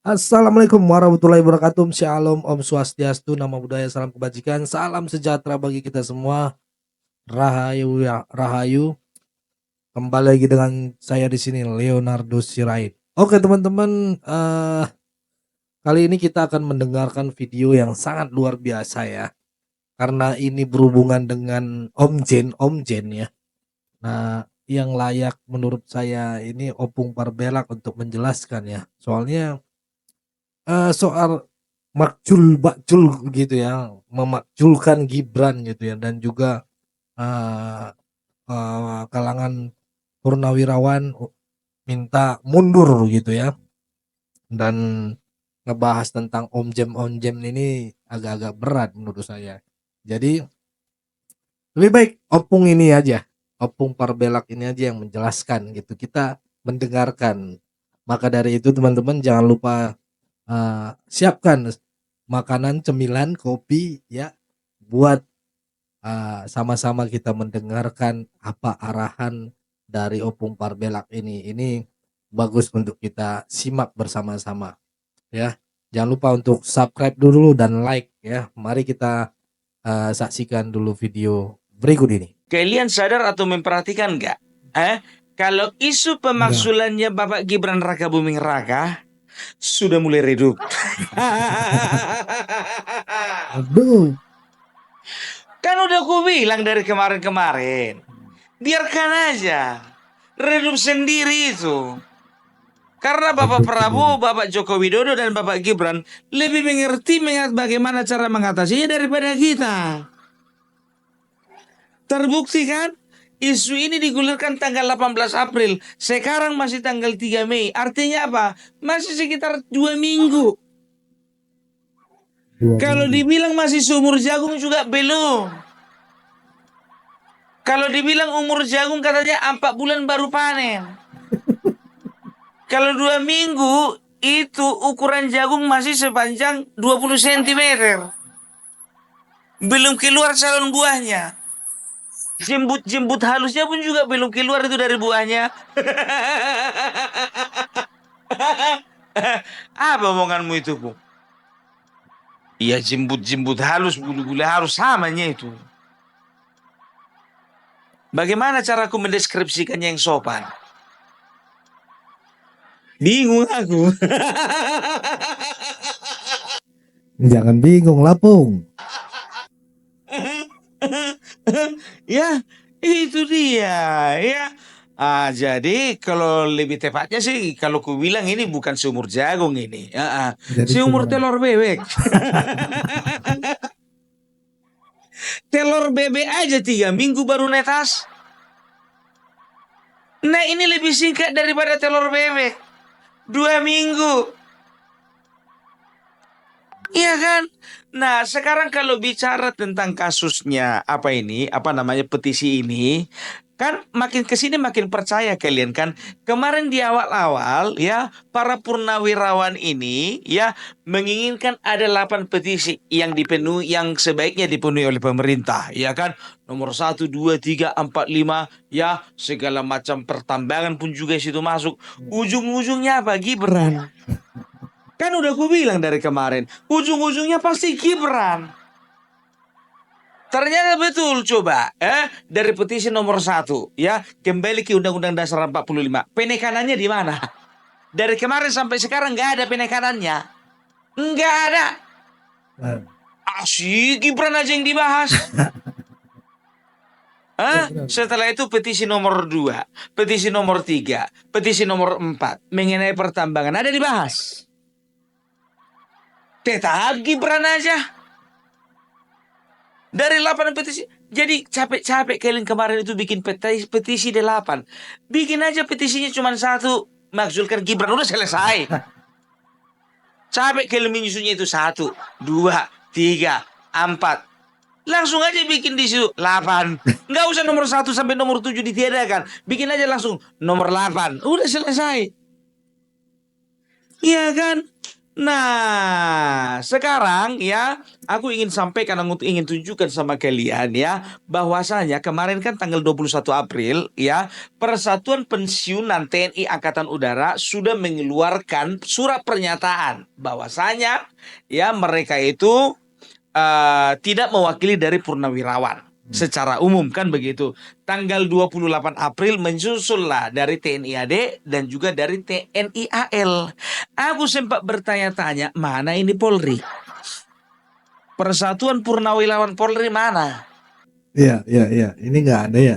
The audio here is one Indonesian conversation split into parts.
Assalamualaikum warahmatullahi wabarakatuh. Shalom, Om Swastiastu, Namo Buddhaya, salam kebajikan, salam sejahtera bagi kita semua. Rahayu ya, Rahayu. Kembali lagi dengan saya di sini Leonardo Sirait. Oke teman-teman, kali ini kita akan mendengarkan video yang sangat luar biasa ya. Karena ini berhubungan dengan Om Jen ya. Nah, yang layak menurut saya ini Opung Parbelak untuk menjelaskan ya. Soalnya soal makjul gitu ya, memakjulkan Gibran gitu ya, dan juga eee kalangan purnawirawan minta mundur gitu ya, dan ngebahas tentang Om Jem ini agak-agak berat menurut saya. Jadi lebih baik Opung Parbelak ini aja yang menjelaskan gitu, kita mendengarkan. Maka dari itu teman-teman jangan lupa siapkan makanan, cemilan, kopi ya, buat sama-sama kita mendengarkan apa arahan dari Opung Parbelak ini. Ini bagus untuk kita simak bersama-sama ya. Jangan lupa untuk subscribe dulu dan like ya. Mari kita saksikan dulu video berikut ini. Kalian sadar atau memperhatikan nggak? Kalau isu pemaksulannya Bapak Gibran Raka Buming Raka sudah mulai redup. Aduh. Kan udah ku bilang dari kemarin-kemarin, biarkan aja redup sendiri itu. Karena Bapak Prabowo, Bapak Joko Widodo, dan Bapak Gibran lebih mengerti bagaimana cara mengatasinya daripada kita. Terbukti kan? Isu ini digulirkan tanggal 18 April. Sekarang masih tanggal 3 Mei. Artinya apa? Masih sekitar 2 minggu. Kalau dibilang masih seumur jagung juga belum. Kalau dibilang umur jagung katanya 4 bulan baru panen. Kalau 2 minggu itu ukuran jagung masih sepanjang 20 cm. Belum keluar calon buahnya. Jembut halusnya pun juga belum keluar itu dari buahnya. Apa omonganmu itu, Bu? Iya, jembut halus, bulu-bulu halus, samanya itu. Bagaimana caraku mendeskripsikannya yang sopan? Bingung aku. Jangan bingung lah, Pung. Ya, itu dia, ya. Jadi kalau lebih tepatnya sih, kalau ku bilang ini bukan seumur jagung ini, seumur telur bebek. Telur bebek aja 3 minggu baru netas. Nah, ini lebih singkat daripada telur bebek. 2 minggu. Iya kan? Nah, sekarang kalau bicara tentang kasusnya, apa namanya, petisi ini, kan makin kesini makin percaya kalian kan. Kemarin di awal-awal ya, para purnawirawan ini ya menginginkan ada 8 petisi yang dipenuhi, yang sebaiknya dipenuhi oleh pemerintah, ya kan? Nomor 1, 2, 3, 4, 5, ya, segala macam pertambangan pun juga situ masuk. Ujung-ujungnya apa? Gibran. Kan udah aku bilang dari kemarin, ujung-ujungnya pasti Gibran. Ternyata betul, coba dari petisi nomor 1 ya, kembali ke Undang-Undang Dasar 45. Penekanannya di mana? Dari kemarin sampai sekarang nggak ada penekanannya. Nggak ada. Si Gibran aja yang dibahas. Setelah itu petisi nomor 2, petisi nomor 3, petisi nomor 4 mengenai pertambangan ada dibahas. Tetap Gibran aja. Dari 8 petisi. Jadi capek-capek kalian kemarin itu bikin petisi 8. Bikin aja petisinya cuma 1. Maksudkan Gibran, udah selesai. Capek kalian menyusunnya itu 1, 2, 3, 4. Langsung aja bikin di situ 8. Nggak usah nomor 1 sampai nomor 7 ditiadakan. Bikin aja langsung nomor 8. Udah selesai. Iya kan? Nah, sekarang ya, aku ingin sampaikan, aku ingin tunjukkan sama kalian ya, bahwasanya kemarin kan tanggal 21 April ya, Persatuan Pensiunan TNI Angkatan Udara sudah mengeluarkan surat pernyataan bahwasanya ya mereka itu tidak mewakili dari purnawirawan secara umum kan begitu. Tanggal 28 April menyusullah dari TNI AD dan juga dari TNI AL. Aku sempat bertanya-tanya, mana ini Polri? Persatuan Purnawirawan Polri mana? Iya, iya, iya. Ini nggak ada ya.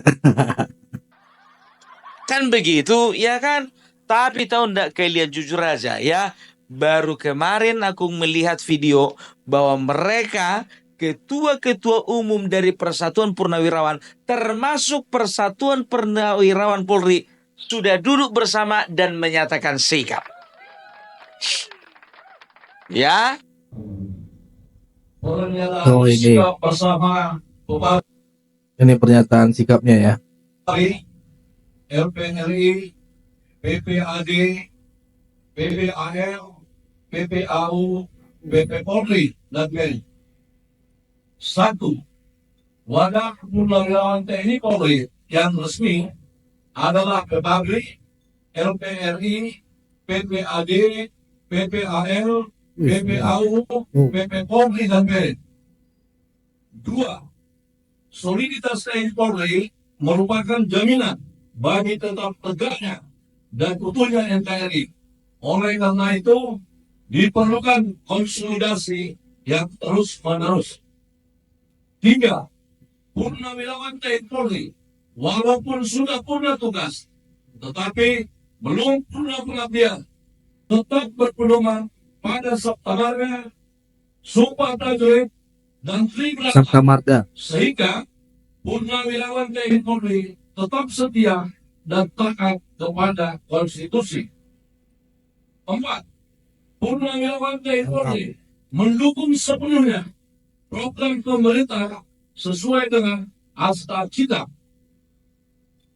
Kan begitu, ya kan? Tapi tahu ndak kalian jujur aja ya, baru kemarin aku melihat video bahwa mereka ketua-ketua umum dari Persatuan Purnawirawan, termasuk Persatuan Purnawirawan Polri, sudah duduk bersama dan menyatakan sikap. Ya, Oh, ini. Bersama Bupati Ini pernyataan sikapnya ya. LPRI, PPAD, PPAL, PPAU, BP Polri, dan BNI. Satu, wadah purnawirawan TNI Polri yang resmi adalah PPABRI, LPRI, PPAD, PPAL, PPAU, BP Polri, dan BNI. Dua, soliditas TNI Polri merupakan jaminan bagi tetap tegaknya dan utuhnya NKRI. Oleh karena itu, diperlukan konsolidasi yang terus-menerus. Tiga, purnawirawan TNI Polri, walaupun sudah purna tugas, tetapi belum purna pengabdian, tetap berpedoman pada sabtamarga, sumpah prajurit, dan tribrata, Sabta Marga. sehingga purnawirawan TNI Polri tetap setia dan taat kepada konstitusi. Empat, purnawirawan TNI Polri mendukung sepenuhnya program pemerintah sesuai dengan Asta Cita.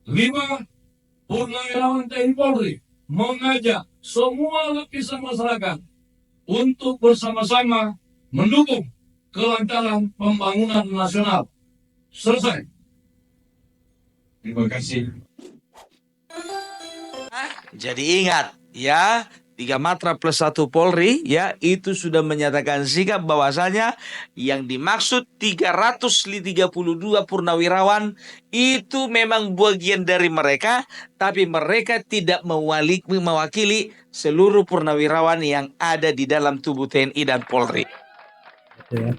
Lima, purnawirawan TNI Polri mengajak semua lapisan masyarakat untuk bersama-sama mendukung kelancaran pembangunan nasional. Selesai. Terima kasih. jadi ingat ya, 3 Matra plus 1 Polri ya, itu sudah menyatakan sikap bahwasanya yang dimaksud 332 purnawirawan itu memang bagian dari mereka, tapi mereka tidak mewakili seluruh purnawirawan yang ada di dalam tubuh TNI dan Polri. Ya.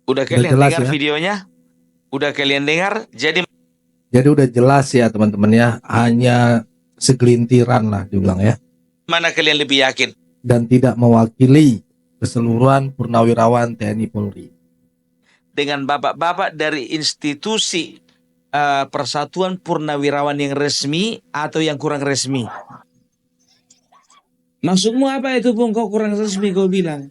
Udah Udah kalian jelas dengar ya. videonya? Udah kalian dengar? Jadi udah jelas ya teman-teman ya. Hanya segelintiran lah diulang ya. mana kalian lebih yakin? Dan tidak mewakili keseluruhan purnawirawan TNI Polri. Dengan bapak-bapak dari institusi Persatuan Purnawirawan yang resmi atau yang kurang resmi? Maksudmu apa itu Bung? Kok kurang resmi kau bilang?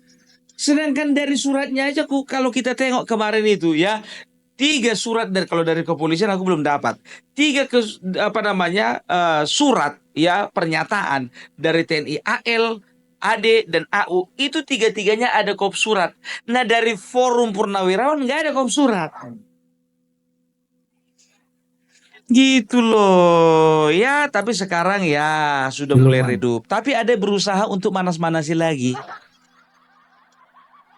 Sedangkan dari suratnya aja kalau kita tengok kemarin itu ya, 3 surat dari, kalau dari kepolisian aku belum dapat. 3 surat ya, pernyataan dari TNI AL, AD dan AU itu 3-tiganya ada kop surat. Nah, dari forum purnawirawan nggak ada kop surat. Gitu loh. Ya, tapi sekarang ya sudah mulai Siluman. redup. Tapi ada berusaha untuk manas-manasi lagi.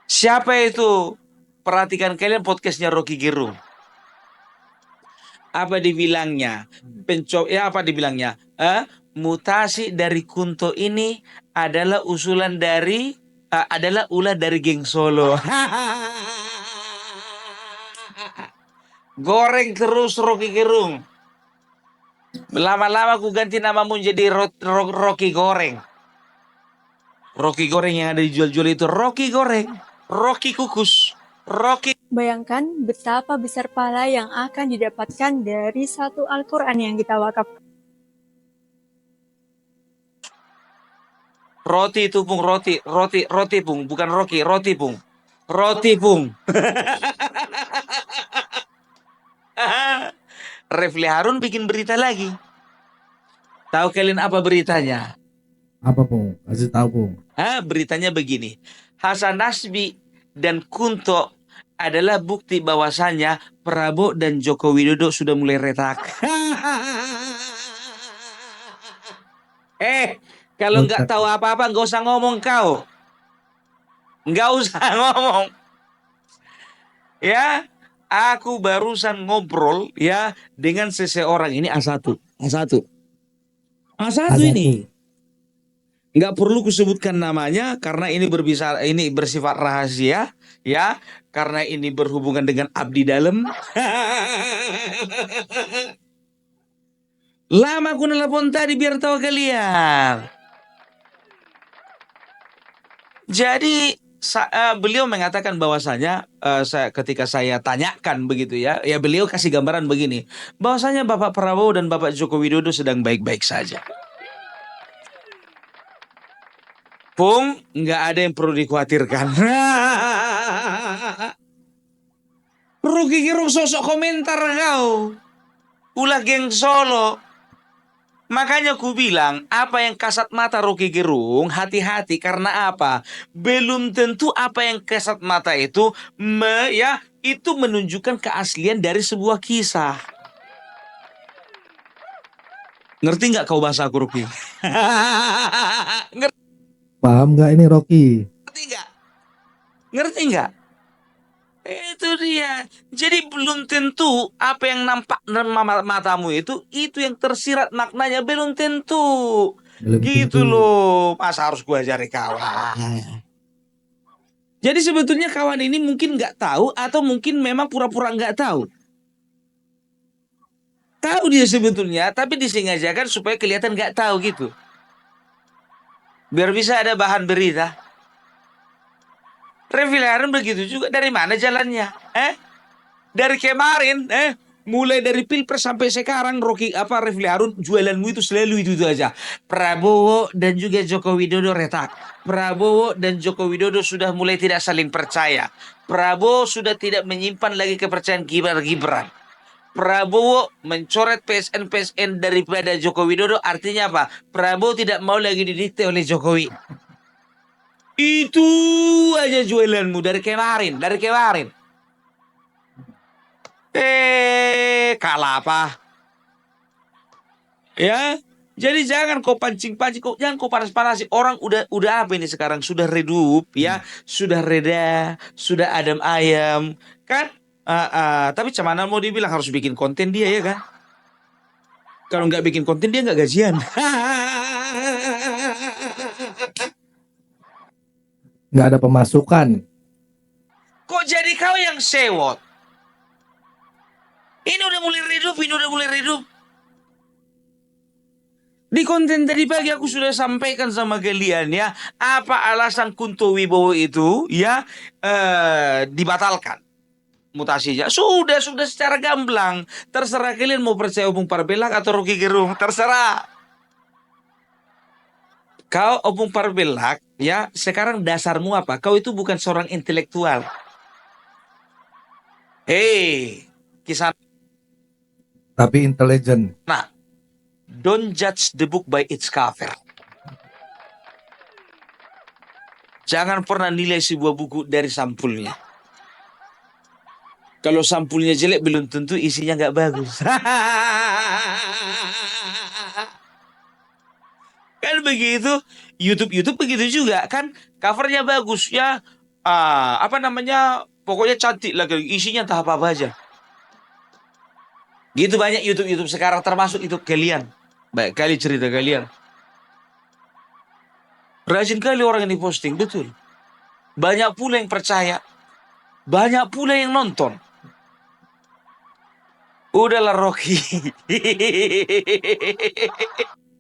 Siapa itu? Perhatikan kalian podcastnya Rocky Gerung. Apa dibilangnya? Apa dibilangnya? Mutasi dari Kunto ini adalah usulan dari adalah ulah dari geng Solo. Goreng terus Rocky Gerung. Lama-lama aku ganti namamu jadi Rocky Goreng. Rocky Goreng yang ada dijual-jual itu Rocky Goreng, Rocky Kukus, Rocky. Bayangkan betapa besar pahala yang akan didapatkan dari satu Al-Quran yang kita wakafkan. Roti itu Pung, roti Pung, bukan Rocky, roti Pung. Roti Pung. Refli Harun bikin berita lagi. Tahu kalian apa beritanya? Apa Pung? Kasih tahu Pung. Beritanya begini. Hasan Nasbi dan Kunto adalah bukti bahwasannya Prabowo dan Joko Widodo sudah mulai retak. Kalau nggak tahu apa-apa nggak usah ngomong kau. Nggak usah ngomong. Ya, aku barusan ngobrol ya dengan seseorang ini A1. A1 ini. Nggak perlu kusebutkan namanya karena ini bersifat rahasia ya, karena ini berhubungan dengan abdi dalam. Lama aku nelpon tadi biar tahu kalian. Jadi beliau mengatakan bahwasanya ketika saya tanyakan begitu ya, beliau kasih gambaran begini, bahwasanya Bapak Prabowo dan Bapak Joko Widodo sedang baik-baik saja. Pung, nggak ada yang perlu dikhawatirkan. Rocky Gerung sosok komentar kau. Ulah geng Solo. Makanya ku bilang, apa yang kasat mata Rocky Gerung, hati-hati karena apa? Belum tentu apa yang kasat mata itu itu menunjukkan keaslian dari sebuah kisah. Ngerti nggak kau bahasa aku, Rocky? Paham nggak ini Rocky? Ngerti nggak? Itu dia. Jadi belum tentu apa yang nampak matamu itu yang tersirat maknanya belum tentu. Gitu loh. Masa harus gua ajari kawan? Jadi sebetulnya kawan ini mungkin nggak tahu atau mungkin memang pura-pura nggak tahu. Tahu dia sebetulnya, tapi disengajakan supaya kelihatan nggak tahu gitu. Biar bisa ada bahan berita. Refil Harun begitu juga. Dari mana jalannya? Dari kemarin, mulai dari Pilpres sampai sekarang, Refli Harun jualanmu itu selalu itu aja. Prabowo dan juga Joko Widodo retak. Prabowo dan Joko Widodo sudah mulai tidak saling percaya. Prabowo sudah tidak menyimpan lagi kepercayaan Gibran. Prabowo mencoret PSN daripada Joko Widodo, artinya apa? Prabowo tidak mau lagi didikte oleh Jokowi. Itu aja jualanmu dari kemarin. Kalah apa? Ya, jadi jangan kau pancing-pancing, jangan kau panas-panasin. Orang udah apa ini sekarang? Sudah redup, ya, sudah reda, sudah adem ayam, kan? Tapi cuman mau dibilang harus bikin konten dia ya kan? Kalau nggak bikin konten dia nggak gajian. Nggak ada pemasukan. Kok jadi kau yang sewot? Ini udah mulai redup. Di konten tadi pagi aku sudah sampaikan sama kalian ya, apa alasan Kunto Wibowo itu ya dibatalkan mutasinya. Sudah secara gamblang. Terserah kalian mau percaya Opung Parbelak atau Rocky Gerung, terserah. Kau Opung Parbelak ya, sekarang dasarmu apa? Kau itu bukan seorang intelektual. Kisah. Tapi intelijen. Nah, don't judge the book by its cover. Jangan pernah nilai sebuah buku dari sampulnya. Kalau sampulnya jelek belum tentu isinya nggak bagus. Kan begitu. YouTube begitu juga kan. Covernya bagus ya. Pokoknya cantik lagi. Isinya entah apa aja. Gitu banyak YouTube sekarang, termasuk itu kalian. Baik kali cerita kalian. Rajin kali orang yang diposting, betul. Banyak pula yang percaya. Banyak pula yang nonton. Udahlah Rocky.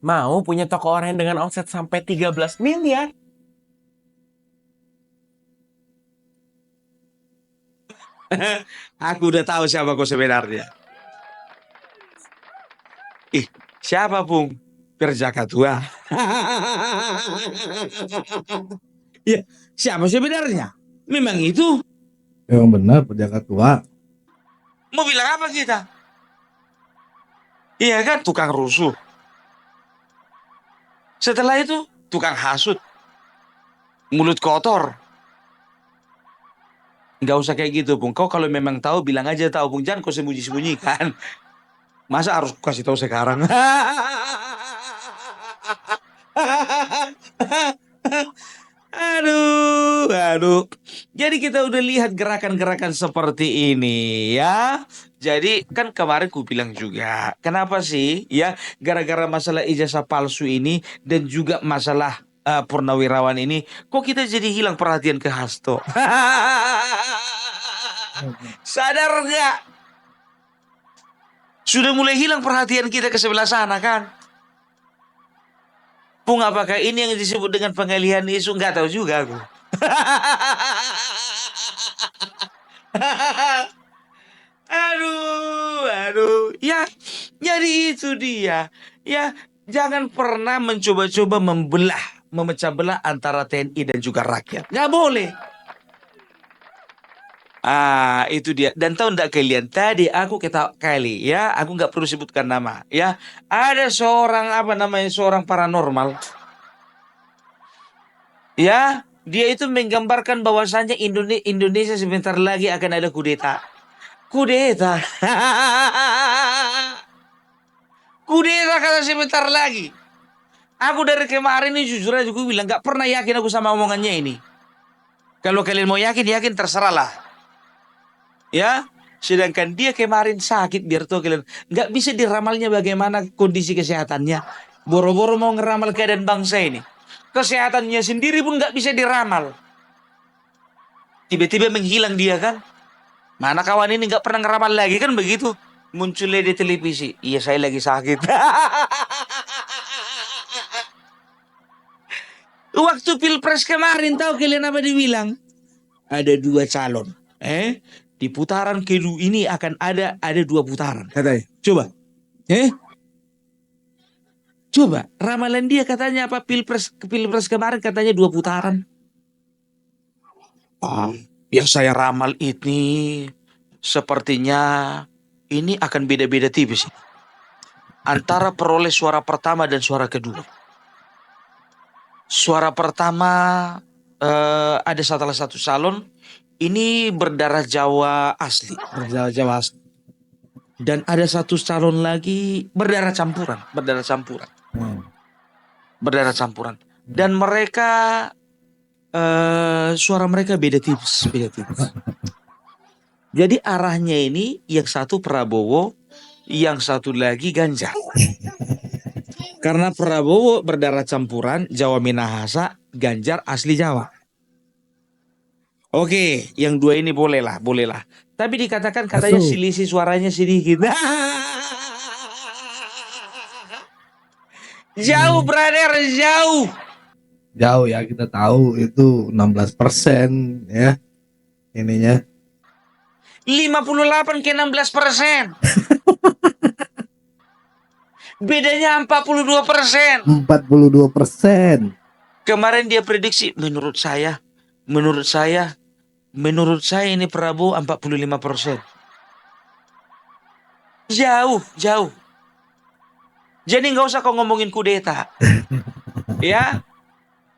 Mau punya toko online dengan omset sampai 13 miliar? Aku udah tahu siapa kau sebenarnya. Siapa Pung? Perjaka tua. Ya, siapa sebenarnya? Memang itu. Memang benar Perjaka tua. Mau bilang apa kita? Iya kan, tukang rusuh. Setelah itu, tukang hasut, mulut kotor. Nggak usah kayak gitu, Pung. Kau kalau memang tahu, bilang aja tahu, Pung. Jangan kau sembunyi-sembunyikan. Masa harus kasih tahu sekarang? Aduh, aduh. Jadi kita udah lihat gerakan-gerakan seperti ini ya. Jadi kan kemarin ku bilang juga, kenapa sih ya gara-gara masalah ijazah palsu ini dan juga masalah purnawirawan ini, kok kita jadi hilang perhatian ke Hasto? Sadar nggak? Sudah mulai hilang perhatian kita ke sebelah sana kan? Pung, apakah ini yang disebut dengan pengalihan isu? Nggak tahu juga aku. Aduh, aduh. Ya, jadi itu dia. Ya, jangan pernah mencoba-coba memecah belah antara TNI dan juga rakyat. Nggak boleh. Ah, itu dia. Dan tahu enggak kalian, tadi aku ketawa kali ya, aku nggak perlu sebutkan nama ya. Ada seorang apa namanya, seorang paranormal ya, dia itu menggambarkan bahwasannya Indonesia sebentar lagi akan ada kudeta. Kudeta. Kudeta kata sebentar lagi. Aku dari kemarin ini jujur aja gue bilang nggak pernah yakin aku sama omongannya ini. Kalau kalian mau yakin terserah lah. Ya, sedangkan dia kemarin sakit, biar tahu kalian, nggak bisa diramalnya bagaimana kondisi kesehatannya. Boro-boro mau ngeramal keadaan bangsa ini, kesehatannya sendiri pun nggak bisa diramal. Tiba-tiba menghilang dia kan. Mana kawan ini nggak pernah ngeramal lagi kan begitu. Munculnya di televisi, iya saya lagi sakit. Waktu pilpres kemarin tahu kalian apa dibilang? Ada 2 calon. Di putaran kedua ini akan ada 2 putaran katanya. Coba. Coba ramalan dia katanya apa, pilpres kemarin katanya 2 putaran. Yang saya ramal ini sepertinya ini akan beda-beda tipis antara peroleh suara pertama dan suara kedua. Suara pertama ada salah satu calon ini berdarah Jawa asli, Jawa asli. Dan ada satu calon lagi berdarah campuran. Berdarah campuran. Dan mereka suara mereka beda tipis. Jadi arahnya ini yang satu Prabowo, yang satu lagi Ganjar. Karena Prabowo berdarah campuran Jawa Minahasa, Ganjar asli Jawa. Oke, yang 2 ini bolehlah. Tapi dikatakan katanya selisih suaranya sedikit. Jauh, brother, jauh. Jauh ya, kita tahu itu 16% ya ininya. 58 ke 16%. Bedanya 42%. 42%. Kemarin dia prediksi, menurut saya ini Prabowo 45%. Jauh. Jadi nggak usah kau ngomongin kudeta. Ya,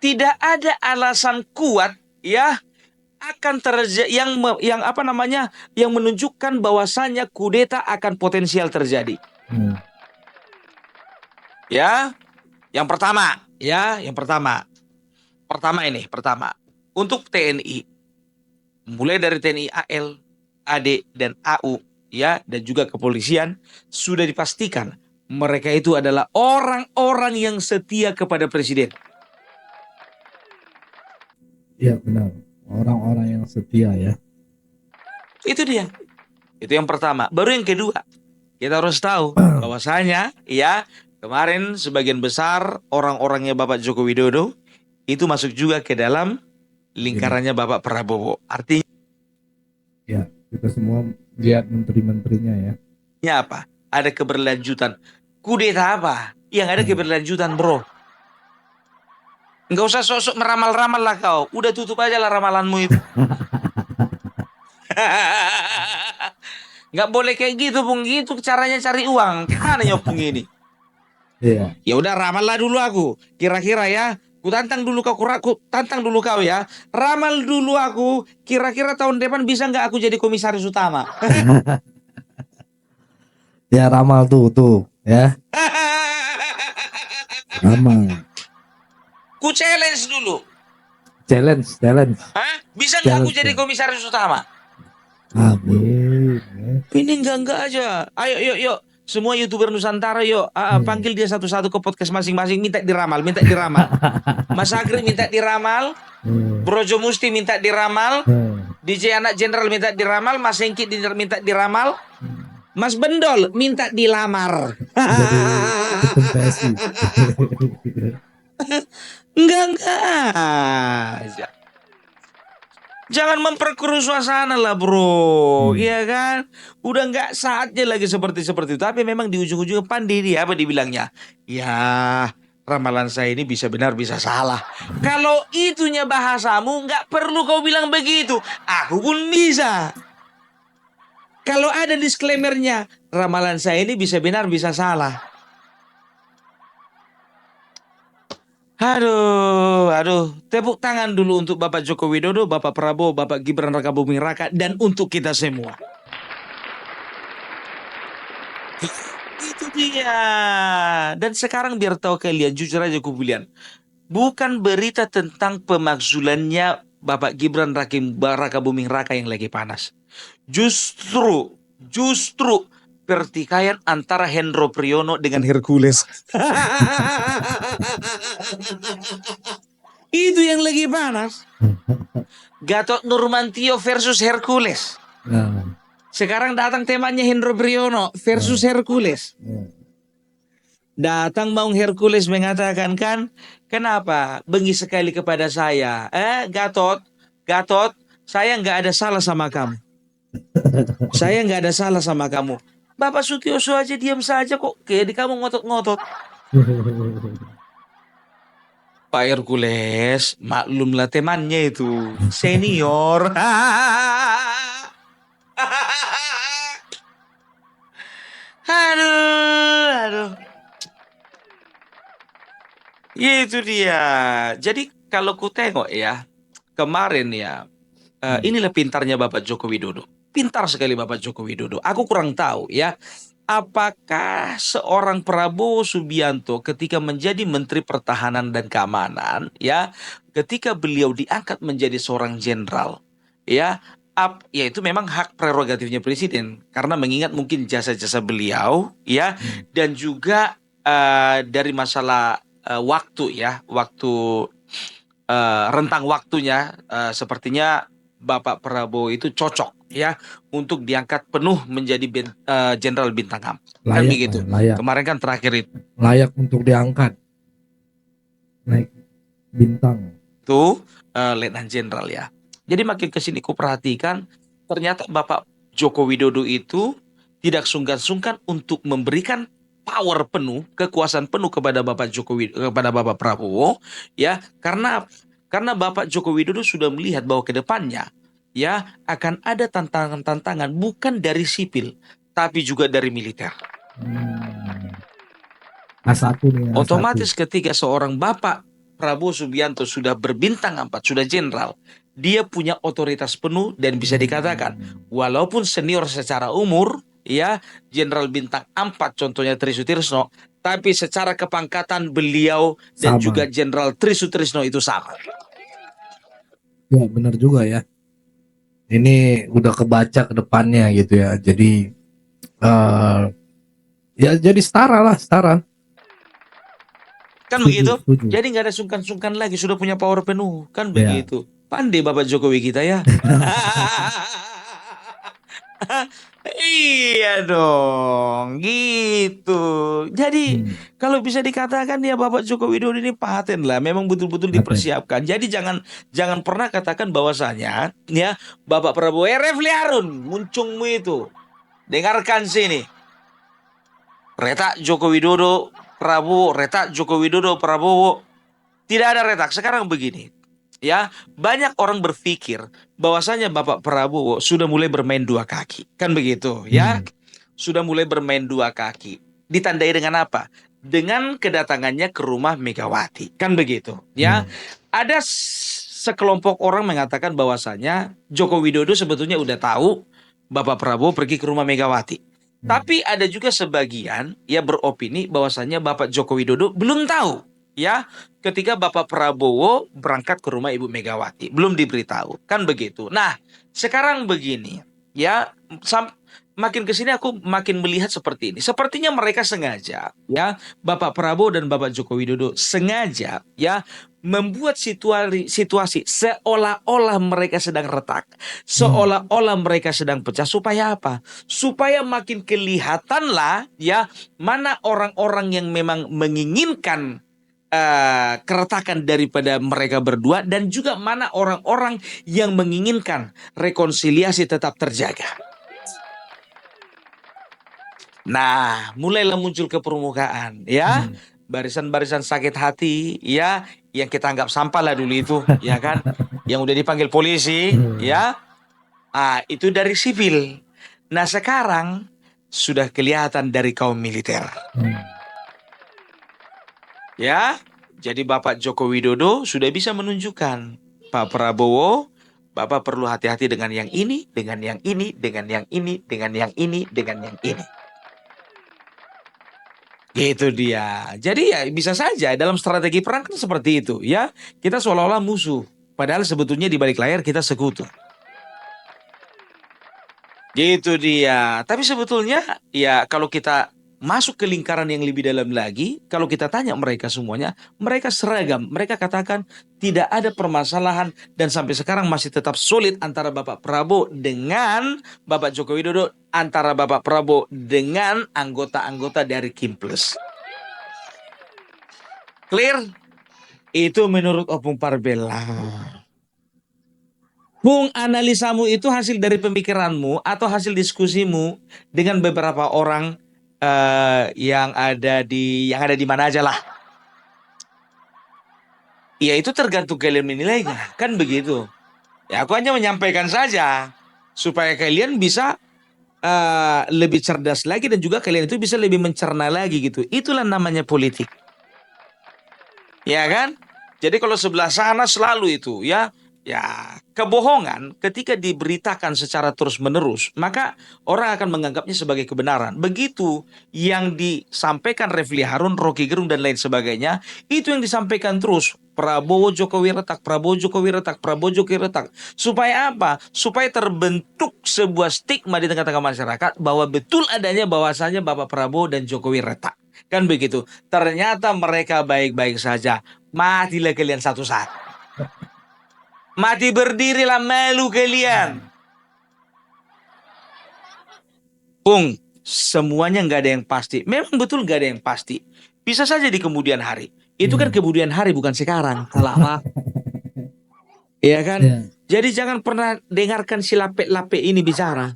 tidak ada alasan kuat ya akan terjadi yang menunjukkan bahwasannya kudeta akan potensial terjadi. Ya, yang pertama untuk TNI, mulai dari TNI AL, AD dan AU ya, dan juga kepolisian sudah dipastikan mereka itu adalah orang-orang yang setia kepada presiden. Iya benar, orang-orang yang setia ya. Itu dia. Itu yang pertama. Baru yang kedua, kita harus tahu bahwasanya ya kemarin sebagian besar orang-orangnya Bapak Joko Widodo itu masuk juga ke dalam lingkarannya Bapak Prabowo. Artinya ya, kita semua lihat menteri-menterinya ya. apa? Ada keberlanjutan. Kudeta apa? Yang ada keberlanjutan, bro. Nggak usah sok-sok meramal-ramal lah kau. Udah tutup aja lah ramalanmu itu. Nggak boleh kayak gitu, Bung. Gitu caranya cari uang. Gimana nyopung ini? Iya. Ya udah ramal lah dulu aku. Kira-kira ya Ku tantang dulu kau, ku tantang dulu kau ya. Ramal dulu aku, kira-kira tahun depan bisa nggak aku jadi komisaris utama? Ya ramal tuh ya. Ramal. Ku challenge dulu. Challenge. Hah? Bisa nggak aku Challenge, jadi ya. komisaris utama? Amin. Ini enggak aja. Ayo, yuk. Semua YouTuber Nusantara yuk. Panggil dia satu-satu ke podcast masing-masing. Minta diramal. Mas Agri minta diramal. Brojo Musti minta diramal. DJ Anak Jenderal minta diramal. Mas Hengki minta diramal. Mas Bendol minta dilamar. Ketum PSI. Enggak. Jangan memperkeruh suasana lah bro, iya kan? Udah nggak saatnya lagi seperti itu. Tapi memang di ujung-ujungnya pandai dia apa dibilangnya? Ya, ramalan saya ini bisa benar bisa salah. Kalau itunya bahasamu nggak perlu kau bilang begitu. Aku pun bisa. Kalau ada disclaimernya, ramalan saya ini bisa benar bisa salah. Aduh, tepuk tangan dulu untuk Bapak Joko Widodo, Bapak Prabowo, Bapak Gibran Rakabuming Raka, dan untuk kita semua. Itu dia. Dan sekarang biar tahu kalian, jujur aja aku bilang, bukan berita tentang pemakzulannya Bapak Gibran Rakabuming Raka yang lagi panas. Justru pertikaian antara Hendro Priyono dengan Hercules. Itu yang lagi panas. Gatot Nurmantio versus Hercules. Sekarang datang temanya Hendro Priyono versus Hercules. Datang Maung Hercules mengatakan kan, kenapa bengi sekali kepada saya? Gatot, saya nggak ada salah sama kamu. Saya nggak ada salah sama kamu. Bapak Sutioso aja diam saja kok. Kayak di kamu ngotot-ngotot. Pak Hercules, maklumlah temannya itu. Senior. Aduh. Itu dia. Jadi kalau ku tengok ya, kemarin ya, inilah pintarnya Bapak Joko Widodo. Pintar sekali Bapak Joko Widodo. Aku kurang tahu ya, apakah seorang Prabowo Subianto ketika menjadi Menteri Pertahanan dan Keamanan, ya, ketika beliau diangkat menjadi seorang jenderal, ya, ya itu memang hak prerogatifnya presiden karena mengingat mungkin jasa-jasa beliau, ya, dan juga dari masalah waktu, ya, rentang waktunya, sepertinya Bapak Prabowo itu cocok ya untuk diangkat penuh menjadi jenderal bintang 4. Kan begitu. Layak. Kemarin kan terakhir itu. Layak untuk diangkat. Naik bintang. Tuh letnan jenderal ya. Jadi makin kesini ku perhatikan ternyata Bapak Joko Widodo itu tidak sungkan-sungkan untuk memberikan power penuh, kekuasaan penuh kepada Bapak kepada Bapak Prabowo ya, karena Bapak Joko Widodo sudah melihat bahwa ke depannya ya akan ada tantangan-tantangan bukan dari sipil tapi juga dari militer. A1 nih. A1. Otomatis ketika seorang Bapak Prabowo Subianto sudah berbintang 4, sudah jenderal, dia punya otoritas penuh dan bisa dikatakan walaupun senior secara umur, ya, jenderal bintang 4 contohnya Tri Sutrisno, tapi secara kepangkatan beliau dan Sama. juga jenderal Tri Sutrisno itu sama. Ya benar juga ya. Ini udah kebaca ke depannya gitu ya. Jadi ya jadi setara. Kan begitu? Jadi nggak ada sungkan-sungkan lagi, sudah punya power penuh. Kan begitu. Pandai Bapak Jokowi kita ya. Iya dong, gitu. Jadi kalau bisa dikatakan ya Bapak Joko Widodo ini paten lah, memang betul-betul dipersiapkan. Jadi jangan pernah katakan bahwasanya ya Bapak Prabowo Refli Harun muncungmu itu. Dengarkan sini. Retak Joko Widodo Prabowo, retak Joko Widodo Prabowo. Tidak ada retak. Sekarang begini. Ya, banyak orang berpikir bahwasanya Bapak Prabowo sudah mulai bermain dua kaki. Kan begitu, ya? Sudah mulai bermain dua kaki. Ditandai dengan apa? dengan kedatangannya ke rumah Megawati. Kan begitu, ya. Ada sekelompok orang mengatakan bahwasanya Joko Widodo sebetulnya udah tahu Bapak Prabowo pergi ke rumah Megawati. Tapi ada juga sebagian ya beropini bahwasanya Bapak Joko Widodo belum tahu ya ketika Bapak Prabowo berangkat ke rumah Ibu Megawati, belum diberitahu, kan begitu. Nah, sekarang begini, ya, makin ke sini aku makin melihat seperti ini. Sepertinya mereka sengaja, ya, Bapak Prabowo dan Bapak Joko Widodo sengaja, ya, membuat situasi seolah-olah mereka sedang retak, seolah-olah mereka sedang pecah supaya apa? Supaya makin kelihatanlah, ya, mana orang-orang yang memang menginginkan keretakan daripada mereka berdua dan juga mana orang-orang yang menginginkan rekonsiliasi tetap terjaga. Nah, mulailah muncul ke permukaan ya. Barisan-barisan sakit hati ya yang kita anggap sampah lah dulu itu, ya kan? Yang udah dipanggil polisi ya. Itu dari sipil. Nah, sekarang sudah kelihatan dari kaum militer. Ya, jadi Bapak Joko Widodo sudah bisa menunjukkan, Pak Prabowo, Bapak perlu hati-hati dengan yang ini, dengan yang ini, dengan yang ini, dengan yang ini, dengan yang ini. Itu dia. Jadi ya bisa saja dalam strategi perang kan seperti itu ya. Kita seolah-olah musuh, padahal sebetulnya di balik layar kita sekutu. Gitu dia. Tapi sebetulnya ya kalau kita masuk ke lingkaran yang lebih dalam lagi, kalau kita tanya mereka semuanya, mereka seragam. Mereka katakan tidak ada permasalahan dan sampai sekarang masih tetap solid antara Bapak Prabowo dengan Bapak Joko Widodo, antara Bapak Prabowo dengan anggota-anggota dari Kim Plus. Clear? Itu menurut Opung Parbella. Bung, analisamu itu hasil dari pemikiranmu atau hasil diskusimu dengan beberapa orang yang ada di mana aja lah. Ya itu tergantung kalian menilainya, kan begitu. Ya aku hanya menyampaikan saja supaya kalian bisa lebih cerdas lagi dan juga kalian itu bisa lebih mencerna lagi gitu. Itulah namanya politik. Ya kan? Jadi kalau sebelah sana selalu itu ya kebohongan ketika diberitakan secara terus-menerus, maka orang akan menganggapnya sebagai kebenaran. Begitu yang disampaikan Refli Harun, Rocky Gerung dan lain sebagainya, itu yang disampaikan terus. Prabowo Jokowi retak, Prabowo Jokowi retak, Prabowo Jokowi retak. Supaya apa? Supaya terbentuk sebuah stigma di tengah-tengah masyarakat bahwa betul adanya bahwasanya Bapak Prabowo dan Jokowi retak. Kan begitu. Ternyata mereka baik-baik saja. Matilah kalian satu saat. Mati berdirilah malu kalian. Bung, semuanya nggak ada yang pasti. Memang betul nggak ada yang pasti. Bisa saja di kemudian hari. Itu kan kemudian hari bukan sekarang. Salah. Iya kan? Jadi jangan pernah dengarkan si lape-lape ini bicara.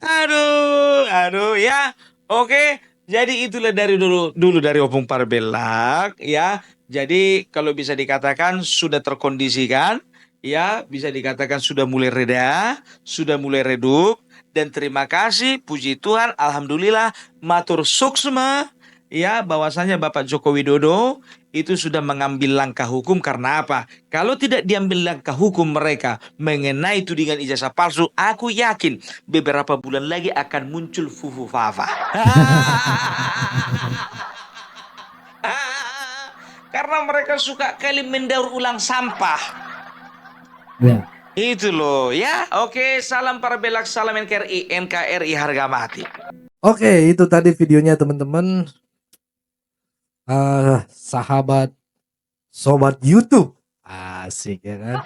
Aduh ya. Oke. Jadi itulah dari dulu dari Opung Parbelak ya. Jadi kalau bisa dikatakan sudah terkondisikan ya, bisa dikatakan sudah mulai reda, sudah mulai redup dan terima kasih puji Tuhan alhamdulillah matur suksma ya bahwasanya Bapak Joko Widodo itu sudah mengambil langkah hukum karena apa? Kalau tidak diambil langkah hukum mereka mengenai tudingan ijazah palsu, aku yakin beberapa bulan lagi akan muncul Fufu Fafa. Karena mereka suka kali mendaur ulang sampah. Itu loh ya. Oke, salam Parbelak, salam NKRI harga mati. Oke, itu tadi videonya teman-teman. Sahabat sobat YouTube. Asik ya kan.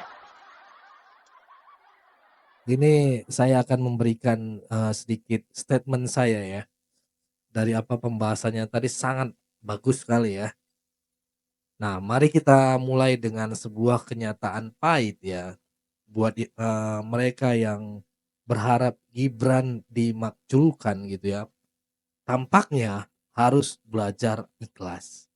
Ini saya akan memberikan sedikit statement saya ya. Dari apa pembahasannya tadi sangat bagus sekali ya. Nah, mari kita mulai dengan sebuah kenyataan pahit ya buat mereka yang berharap Gibran dimakzulkan gitu ya. Tampaknya harus belajar ikhlas.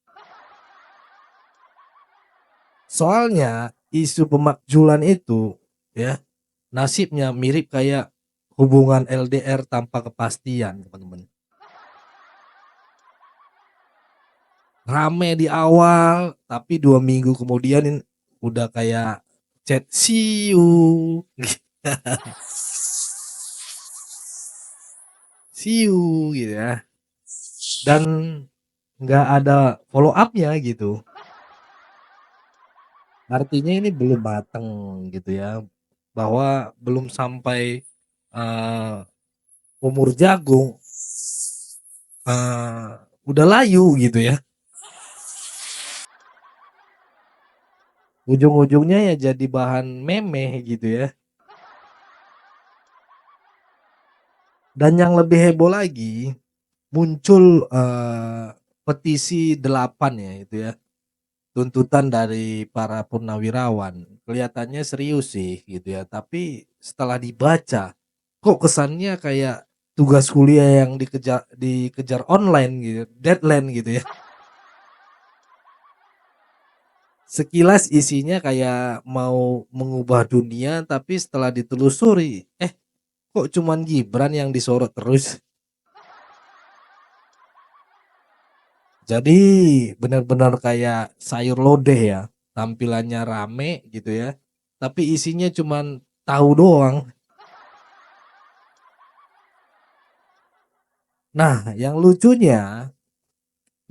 Soalnya isu pemakzulan itu ya nasibnya mirip kayak hubungan LDR tanpa kepastian, teman-teman. Rame di awal, tapi 2 minggu kemudian udah kayak chat see you, see you gitu ya. Dan nggak ada follow up-nya gitu. Artinya ini belum mateng gitu ya, bahwa belum sampai umur jagung udah layu gitu ya. Ujung-ujungnya ya jadi bahan meme gitu ya. Dan yang lebih heboh lagi, muncul petisi 8 ya itu ya. Tuntutan dari para purnawirawan. Kelihatannya serius sih gitu ya, tapi setelah dibaca kok kesannya kayak tugas kuliah yang dikejar online gitu, deadline gitu ya. Sekilas isinya kayak mau mengubah dunia, tapi setelah ditelusuri, kok cuman Gibran yang disorot terus. Jadi benar-benar kayak sayur lodeh ya, tampilannya rame gitu ya, tapi isinya cuman tahu doang. Nah, yang lucunya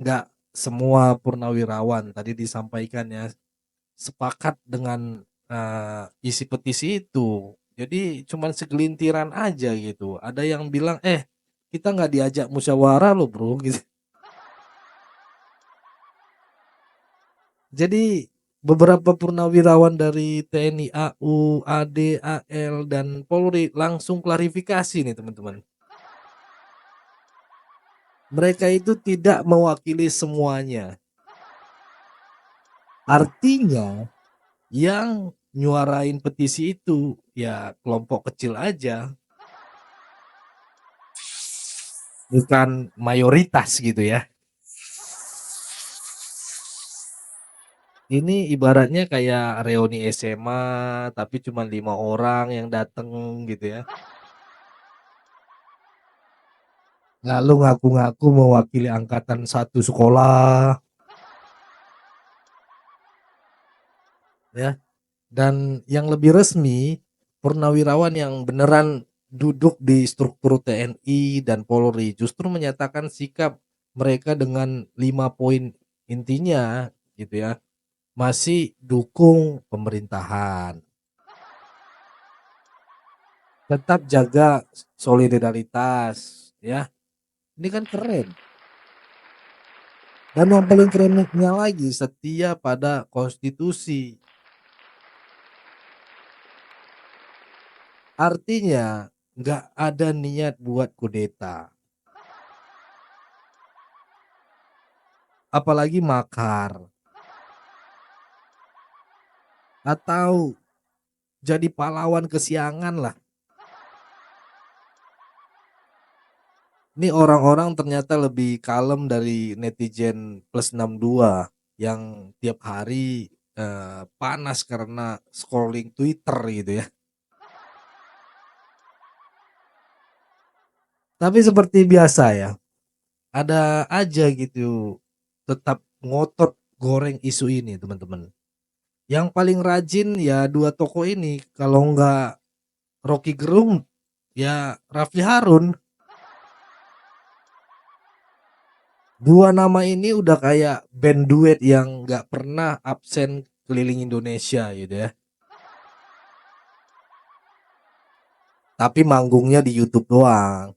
nggak semua purnawirawan tadi disampaikan ya sepakat dengan isi petisi itu. Jadi cuman segelintiran aja gitu. Ada yang bilang, kita nggak diajak musyawarah loh bro gitu. Jadi beberapa purnawirawan dari TNI AU, AD, AL, dan Polri langsung klarifikasi nih teman-teman. Mereka itu tidak mewakili semuanya. Artinya yang nyuarain petisi itu ya kelompok kecil aja, bukan mayoritas gitu ya. Ini ibaratnya kayak reuni SMA tapi cuma 5 orang yang dateng gitu ya. Lalu ngaku-ngaku mewakili angkatan satu sekolah ya. Dan yang lebih resmi, purnawirawan yang beneran duduk di struktur TNI dan Polri justru menyatakan sikap mereka dengan 5 poin intinya gitu ya. Masih dukung pemerintahan. Tetap jaga solidaritas ya. Ini kan keren. Dan yang paling kerennya lagi setia pada konstitusi. Artinya nggak ada niat buat kudeta. Apalagi makar. Atau jadi pahlawan kesiangan lah. Ini orang-orang ternyata lebih kalem dari netizen plus 62 yang tiap hari panas karena scrolling Twitter gitu ya. Tapi seperti biasa ya, ada aja gitu tetap ngotot goreng isu ini teman-teman. Yang paling rajin ya dua tokoh ini, kalau enggak Rocky Gerung ya Rafli Harun. Dua nama ini udah kayak band duet yang nggak pernah absen keliling Indonesia gitu ya. Tapi manggungnya di YouTube doang.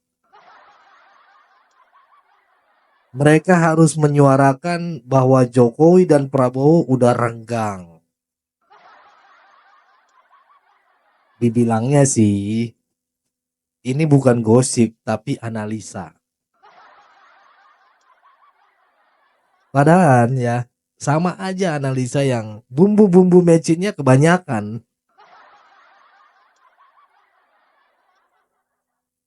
Mereka harus menyuarakan bahwa Jokowi dan Prabowo udah renggang. Dibilangnya sih ini bukan gosip tapi analisa. Padahal ya sama aja analisa yang bumbu-bumbu matchingnya kebanyakan.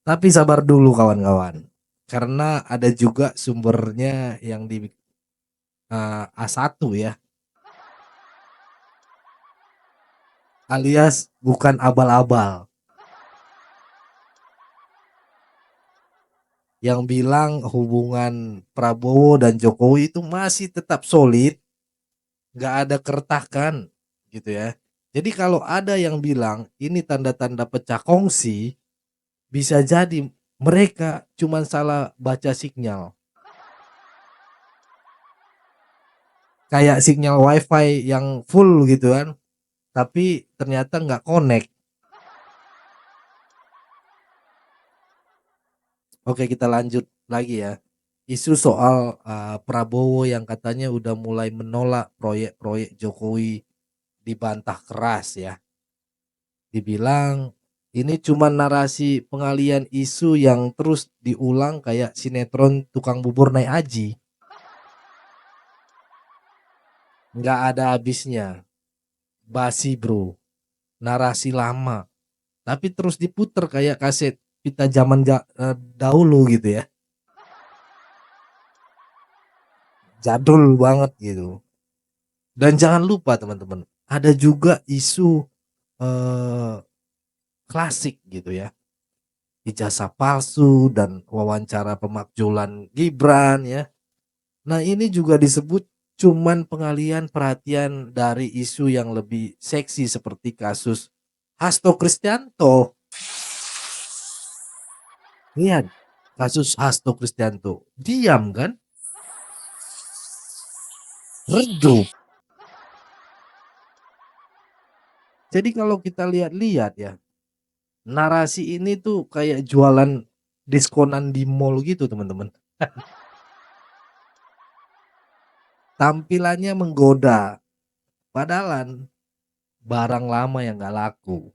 Tapi sabar dulu kawan-kawan. Karena ada juga sumbernya yang di A1 ya. Alias bukan abal-abal. yang bilang hubungan Prabowo dan Jokowi itu masih tetap solid, nggak ada keretakan gitu ya. Jadi kalau ada yang bilang ini tanda-tanda pecah kongsi, bisa jadi mereka cuman salah baca sinyal. Kayak sinyal wifi yang full gitu kan, tapi ternyata nggak connect. Oke, kita lanjut lagi ya. Isu soal Prabowo yang katanya udah mulai menolak proyek-proyek Jokowi dibantah keras ya. Dibilang ini cuma narasi pengalian isu yang terus diulang kayak sinetron tukang bubur naik haji. Nggak ada habisnya. Basi bro. Narasi lama. Tapi terus diputer kayak kaset kita zaman dahulu gitu ya. Jadul banget gitu. Dan jangan lupa teman-teman, ada juga isu eh, klasik gitu ya. Ijazah palsu dan wawancara pemakzulan Gibran ya. Nah, ini juga disebut cuman pengalian perhatian dari isu yang lebih seksi seperti kasus Hasto Kristianto. Lihat kasus Hasto Kristianto. Diam kan? Redup. Jadi kalau kita lihat-lihat ya, narasi ini tuh kayak jualan diskonan di mall gitu teman-teman. Tampilannya menggoda, padahal barang lama yang gak laku.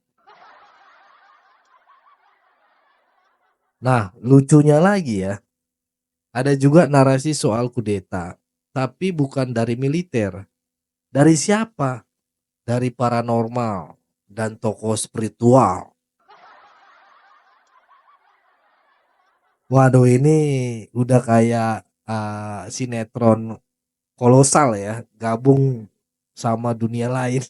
Nah, lucunya lagi ya, ada juga narasi soal kudeta, tapi bukan dari militer. Dari siapa? Dari paranormal dan tokoh spiritual. Waduh, ini udah kayak sinetron kolosal ya, gabung sama dunia lain.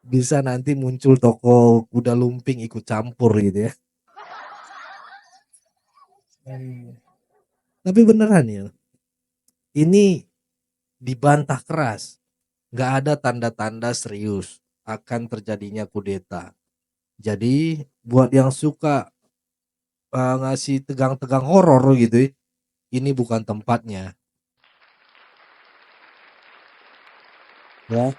Bisa nanti muncul tokoh kuda lumping ikut campur gitu ya. Tapi beneran ya, ini dibantah keras. Nggak ada tanda-tanda serius akan terjadinya kudeta. Jadi buat yang suka ngasih tegang-tegang horor gitu ya, ini bukan tempatnya ya.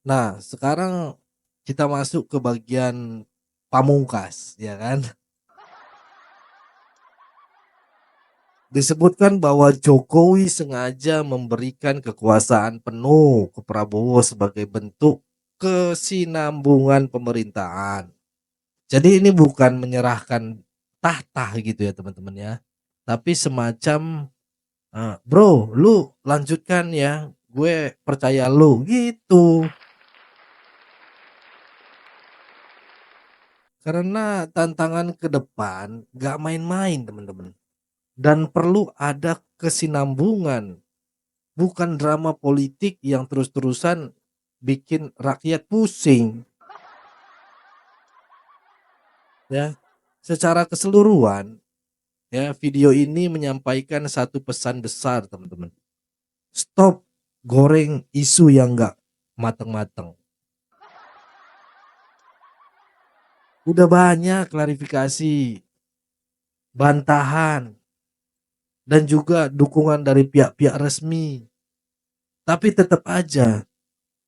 Nah, sekarang kita masuk ke bagian pamungkas ya kan. Disebutkan bahwa Jokowi sengaja memberikan kekuasaan penuh ke Prabowo sebagai bentuk kesinambungan pemerintahan. Jadi ini bukan menyerahkan tahta gitu ya teman-teman ya. Tapi semacam bro, lu lanjutkan ya, gue percaya lu gitu. Karena tantangan ke depan gak main-main teman-teman. Dan perlu ada kesinambungan. Bukan drama politik yang terus-terusan bikin rakyat pusing. Ya, secara keseluruhan ya, video ini menyampaikan satu pesan besar teman-teman. Stop goreng isu yang nggak mateng-mateng. Udah banyak klarifikasi, bantahan, dan juga dukungan dari pihak-pihak resmi. Tapi tetap aja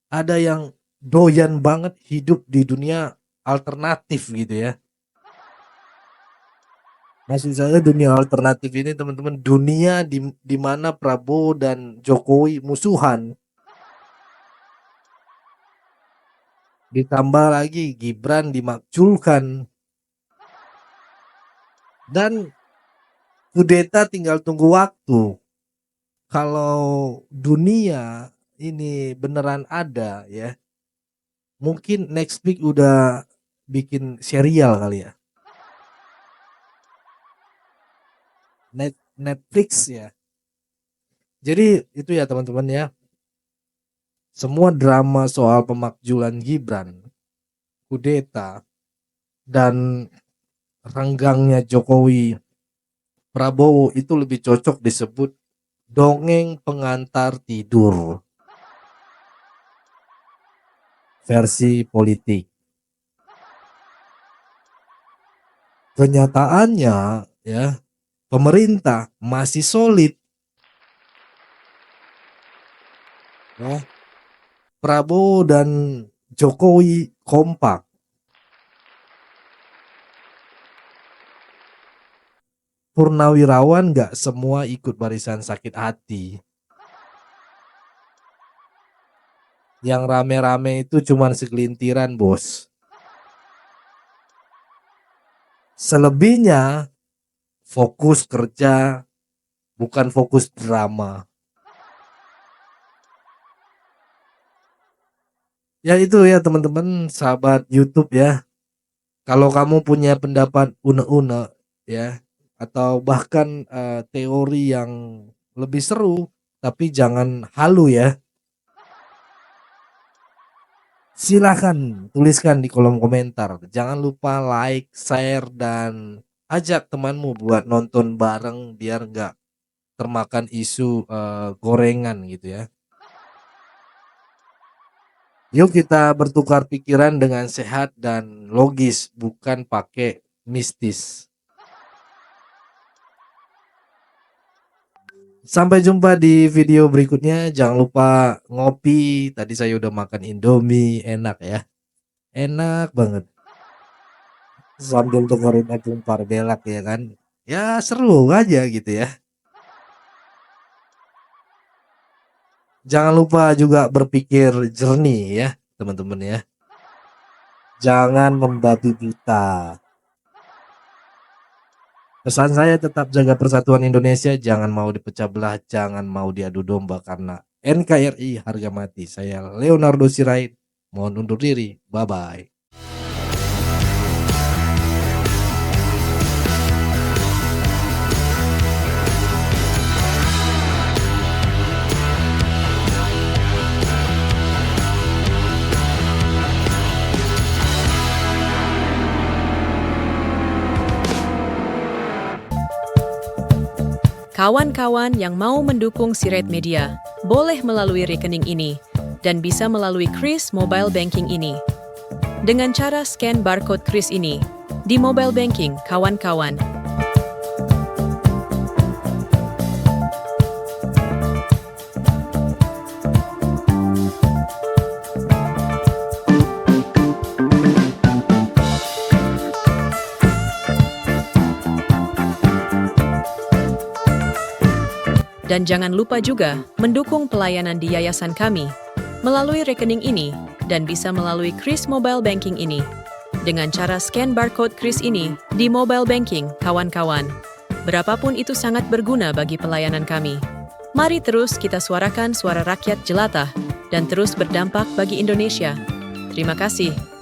ada yang doyan banget hidup di dunia alternatif gitu ya. Maksud saya dunia alternatif ini teman-teman, dunia di mana Prabowo dan Jokowi musuhan. Ditambah lagi Gibran dimakzulkan. Dan kudeta tinggal tunggu waktu. Kalau dunia ini beneran ada ya, mungkin next week udah bikin serial kali ya. Netflix ya. Jadi itu ya teman-teman ya. Semua drama soal pemakzulan Gibran, kudeta, dan renggangnya Jokowi Prabowo itu lebih cocok disebut dongeng pengantar tidur versi politik. Kenyataannya ya, pemerintah masih solid ya. Prabowo dan Jokowi kompak. Purnawirawan nggak semua ikut barisan sakit hati. Yang rame-rame itu cuman segelintiran, bos. Selebihnya fokus kerja, bukan fokus drama. Ya itu ya teman-teman, sahabat YouTube ya. Kalau kamu punya pendapat une-une ya, atau bahkan teori yang lebih seru, tapi jangan halu ya. Silahkan tuliskan di kolom komentar. Jangan lupa like, share, dan ajak temanmu buat nonton bareng biar nggak termakan isu gorengan gitu ya. Yuk kita bertukar pikiran dengan sehat dan logis, bukan pakai mistis. Sampai jumpa di video berikutnya. Jangan lupa ngopi. Tadi saya udah makan Indomie, enak ya. Enak banget. Sambil dengerin Agung Parbelak ya kan. Ya seru aja gitu ya. Jangan lupa juga berpikir jernih ya teman-teman ya. Jangan membabi buta. Pesan saya tetap jaga persatuan Indonesia, jangan mau dipecah belah, jangan mau diadu domba karena NKRI harga mati. Saya Leonardo Sirait, mohon undur diri. Bye-bye. Kawan-kawan yang mau mendukung Sirait Media, boleh melalui rekening ini dan bisa melalui Kris Mobile Banking ini. Dengan cara scan barcode Kris ini di mobile banking, kawan-kawan. Dan jangan lupa juga mendukung pelayanan di yayasan kami melalui rekening ini dan bisa melalui Kris Mobile Banking ini. Dengan cara scan barcode Kris ini di mobile banking, kawan-kawan. Berapapun itu sangat berguna bagi pelayanan kami. Mari terus kita suarakan suara rakyat jelata dan terus berdampak bagi Indonesia. Terima kasih.